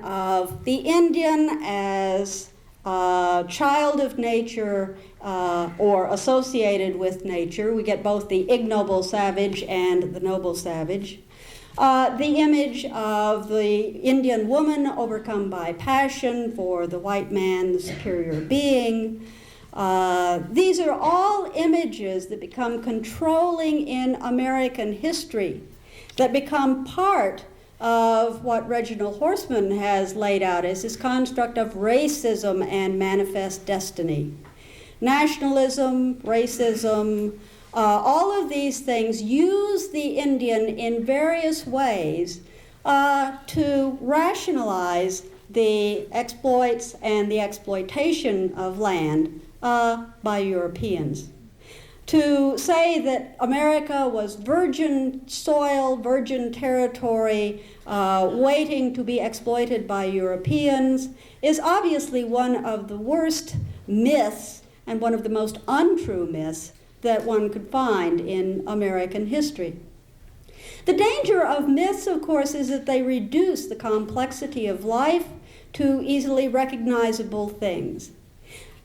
of the Indian as a child of nature or associated with nature. We get both the ignoble savage and the noble savage. The image of the Indian woman overcome by passion for the white man, the superior being. These are all images that become controlling in American history, that become part of what Reginald Horstman has laid out as his construct of racism and manifest destiny. Nationalism, racism, all of these things use the Indian in various ways to rationalize the exploits and the exploitation of land by Europeans. To say that America was virgin soil, virgin territory, waiting to be exploited by Europeans is obviously one of the worst myths and one of the most untrue myths that one could find in American history. The danger of myths, of course, is that they reduce the complexity of life to easily recognizable things.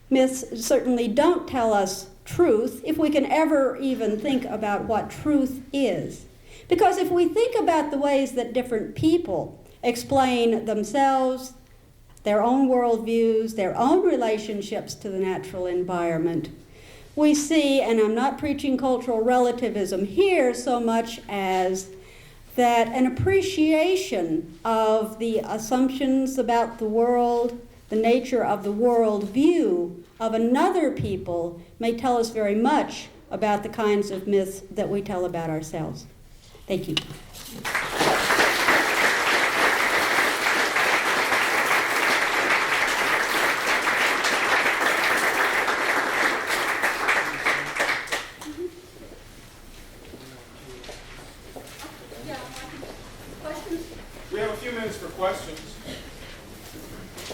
Myths certainly don't tell us truth, if we can ever even think about what truth is. Because if we think about the ways that different people explain themselves, their own worldviews, their own relationships to the natural environment, we see, and I'm not preaching cultural relativism here so much as that an appreciation of the assumptions about the world, the nature of the worldview of another people may tell us very much about the kinds of myths that we tell about ourselves. Thank you. Questions? We have a few minutes for questions.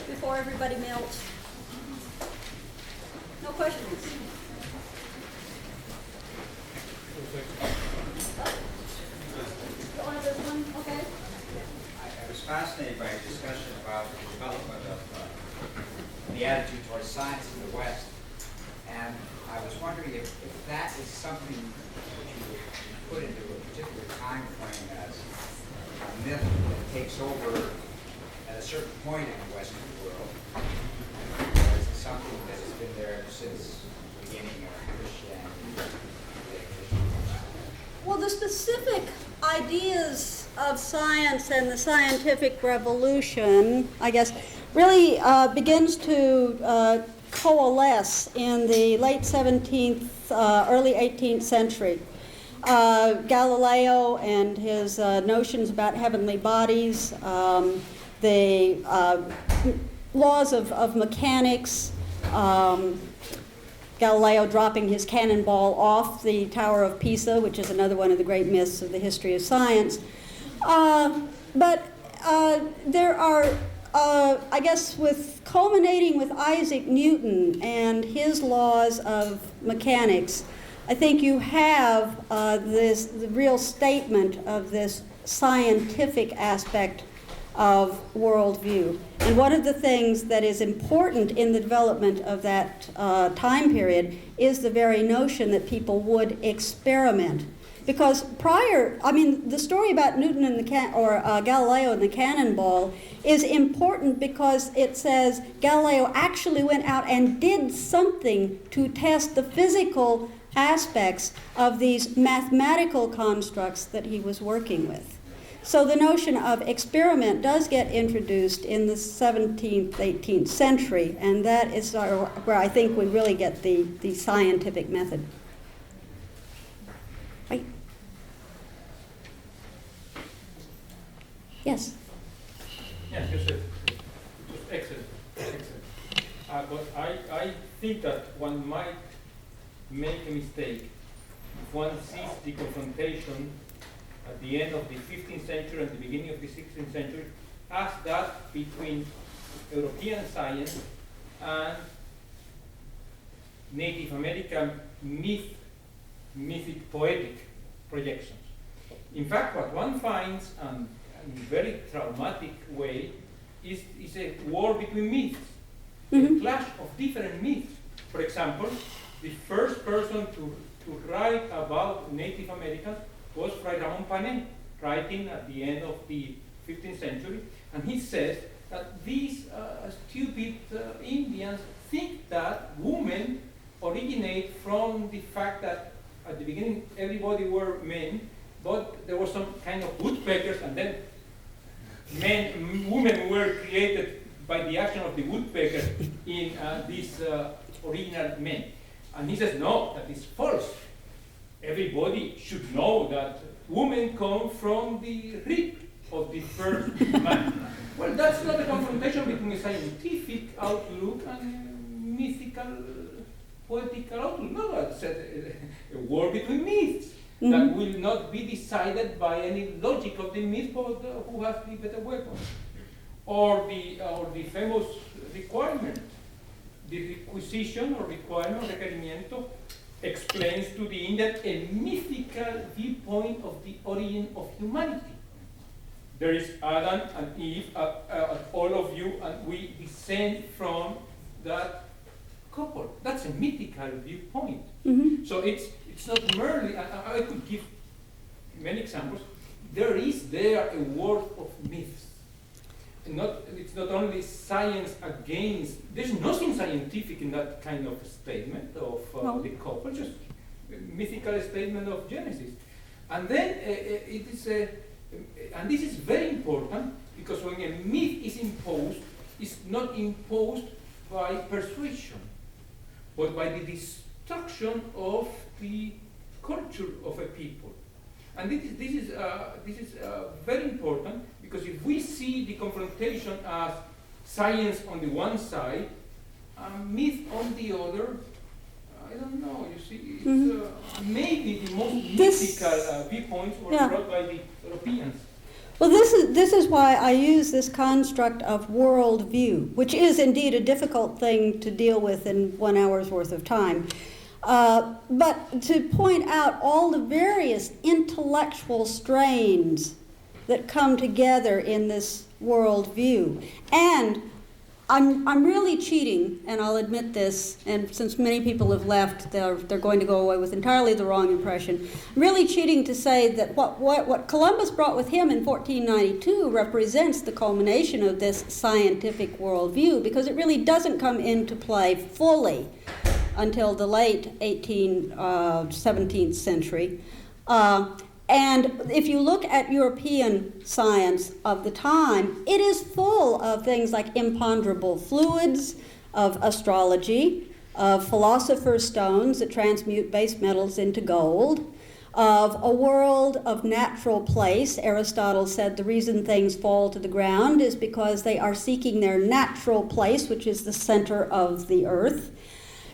Before everybody melts. No questions? One of this one? Okay. I was fascinated by a discussion about the development of the attitude towards science in the West. And I was wondering if that is something that you would put into a particular time frame as a myth that takes over at a certain point in the Western world. Or is it something that has been there since the beginning of Christianity? Well, the specific ideas of science and the scientific revolution, I guess, really begins to coalesce in the late 17th, early 18th century. Galileo and his notions about heavenly bodies, the laws of mechanics, Galileo dropping his cannonball off the Tower of Pisa, which is another one of the great myths of the history of science. But there are, I guess, culminating with Isaac Newton and his laws of mechanics, I think you have the real statement of this scientific aspect of worldview. And one of the things that is important in the development of that time period is the very notion that people would experiment. Because the story about Newton and Galileo and the cannonball is important because it says Galileo actually went out and did something to test the physical aspects of these mathematical constructs that he was working with. So the notion of experiment does get introduced in the 17th, 18th century, and that is where I think we really get the scientific method. Right? Yes? Yes, you said. Excellent. But I think that one might make a mistake if one sees the confrontation at the end of the 15th century and the beginning of the 16th century as that between European science and Native American mythic poetic projections. In fact, what one finds in a very traumatic way is a war between myths, Mhm. a clash of different myths. For example, the first person to write about Native Americans was Fray Ramon Pané, writing at the end of the 15th century, and he says that these stupid Indians think that women originate from the fact that at the beginning everybody were men, but there was some kind of woodpeckers, and then women were created by the action of the woodpecker in these original men. And he says, no, that is false. Everybody should know that women come from the rib of the first man. Well, that's not a confrontation between a scientific outlook and mythical, poetical outlook. No, it's a war between myths that will not be decided by any logic of the myth, but who has the better weapon. Or the famous requirement. The requisition or requirement, requerimiento, explains to the Indian a mythical viewpoint of the origin of humanity. There is Adam and Eve, all of you, and we descend from that couple. That's a mythical viewpoint. Mhm. So it's not merely, I could give many examples. There is there a world of myths. It's not only science against, there's nothing scientific in that kind of statement of No. the couple, just a mythical statement of Genesis. And then it is and this is very important, because when a myth is imposed, it's not imposed by persuasion, but by the destruction of the culture of a people. And this is very important, because if we see the confrontation as science on the one side, myth on the other, I don't know, you see, it's, maybe the most mythical viewpoints were brought by the Europeans. Well, this is why I use this construct of worldview, which is indeed a difficult thing to deal with in 1 hour's worth of time. But to point out all the various intellectual strains that come together in this worldview. And I'm really cheating, and I'll admit this, and since many people have left, they're going to go away with entirely the wrong impression. I'm really cheating to say that what Columbus brought with him in 1492 represents the culmination of this scientific worldview, because it really doesn't come into play fully until the late 17th century. And if you look at European science of the time, it is full of things like imponderable fluids, of astrology, of philosopher's stones that transmute base metals into gold, of a world of natural place. Aristotle said the reason things fall to the ground is because they are seeking their natural place, which is the center of the earth.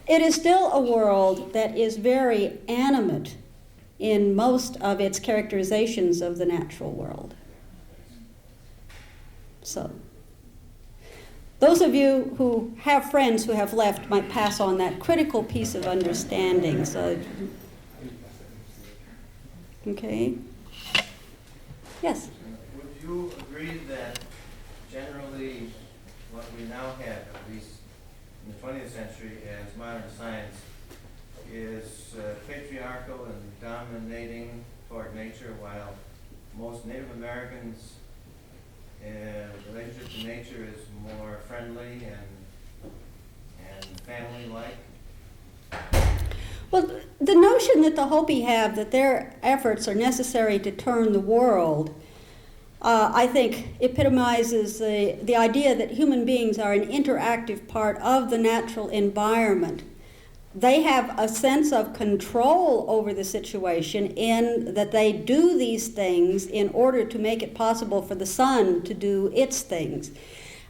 It is still a world that is very animate in most of its characterizations of the natural world. So, those of you who have friends who have left might pass on that critical piece of understanding. So, okay. Yes? Would you agree that generally what we now have, at least in the 20th century, as modern science, is patriarchal and dominating toward nature, while most Native Americans' relationship to nature is more friendly and family-like? Well, the notion that the Hopi have that their efforts are necessary to turn the world, I think epitomizes the idea that human beings are an interactive part of the natural environment. They have a sense of control over the situation in that they do these things in order to make it possible for the sun to do its things.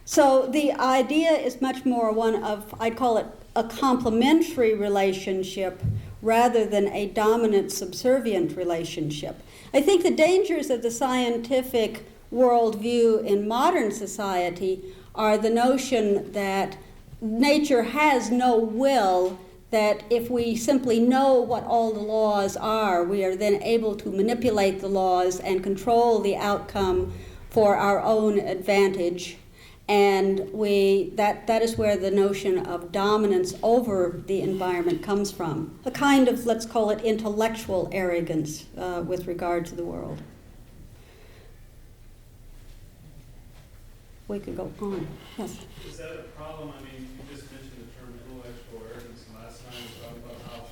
So the idea is much more one of, I'd call it a complementary relationship rather than a dominant subservient relationship. I think the dangers of the scientific worldview in modern society are the notion that nature has no will, that if we simply know what all the laws are, we are then able to manipulate the laws and control the outcome for our own advantage. And that is where the notion of dominance over the environment comes from. A kind of, let's call it, intellectual arrogance with regard to the world. We could go on. Yes. Is that a problem? I mean, you just mentioned the term intellectual arrogance, and last time we talked about how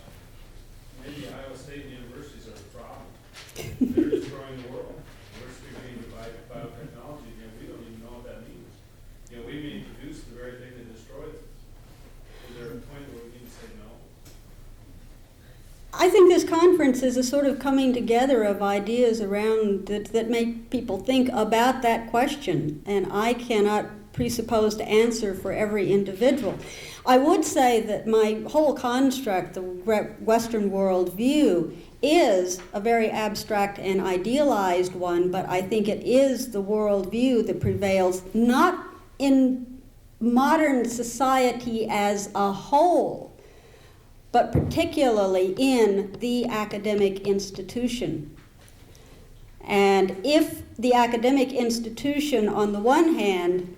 maybe Iowa State universities are the problem. They're destroying the world. We're speaking about biotechnology, and we don't even know what that means. You know, we may produce the very thing that destroys us. Is there a point where we need to say no? I think this conference is a sort of coming together of ideas around that make people think about that question, and I cannot presuppose to answer for every individual. I would say that my whole construct, the Western world view, is a very abstract and idealized one, but I think it is the world view that prevails, not in modern society as a whole, but particularly in the academic institution. And if the academic institution, on the one hand,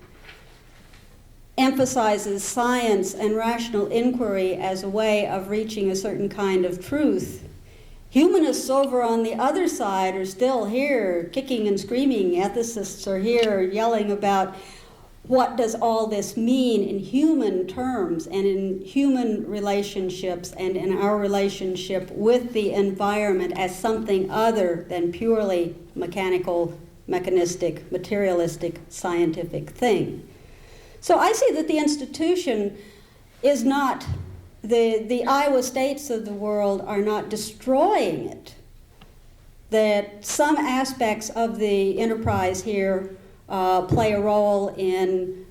emphasizes science and rational inquiry as a way of reaching a certain kind of truth, humanists over on the other side are still here kicking and screaming. Ethicists are here yelling about what does all this mean in human terms and in human relationships and in our relationship with the environment as something other than purely mechanical, mechanistic, materialistic, scientific thing. So I see that the institution is not, the Iowa States of the world are not destroying it. That some aspects of the enterprise here play a role in,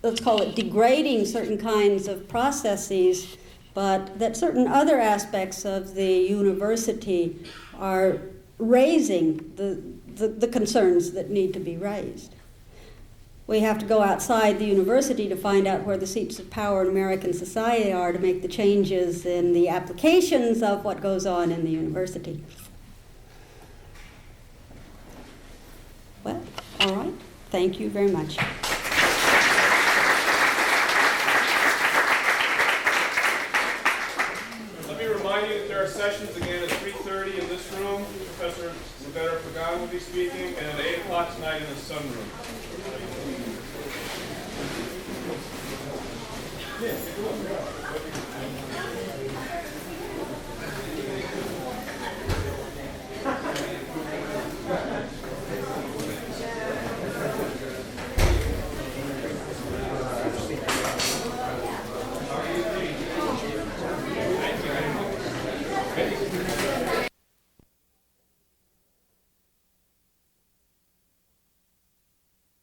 let's call it, degrading certain kinds of processes, but that certain other aspects of the university are raising the concerns that need to be raised. We have to go outside the university to find out where the seats of power in American society are to make the changes in the applications of what goes on in the university. Well, all right. Thank you very much. Let me remind you that there are sessions again at 3:30 in this room. Professor Roberto Pagano will be speaking, and at 8 o'clock tonight in the sunroom. Yeah,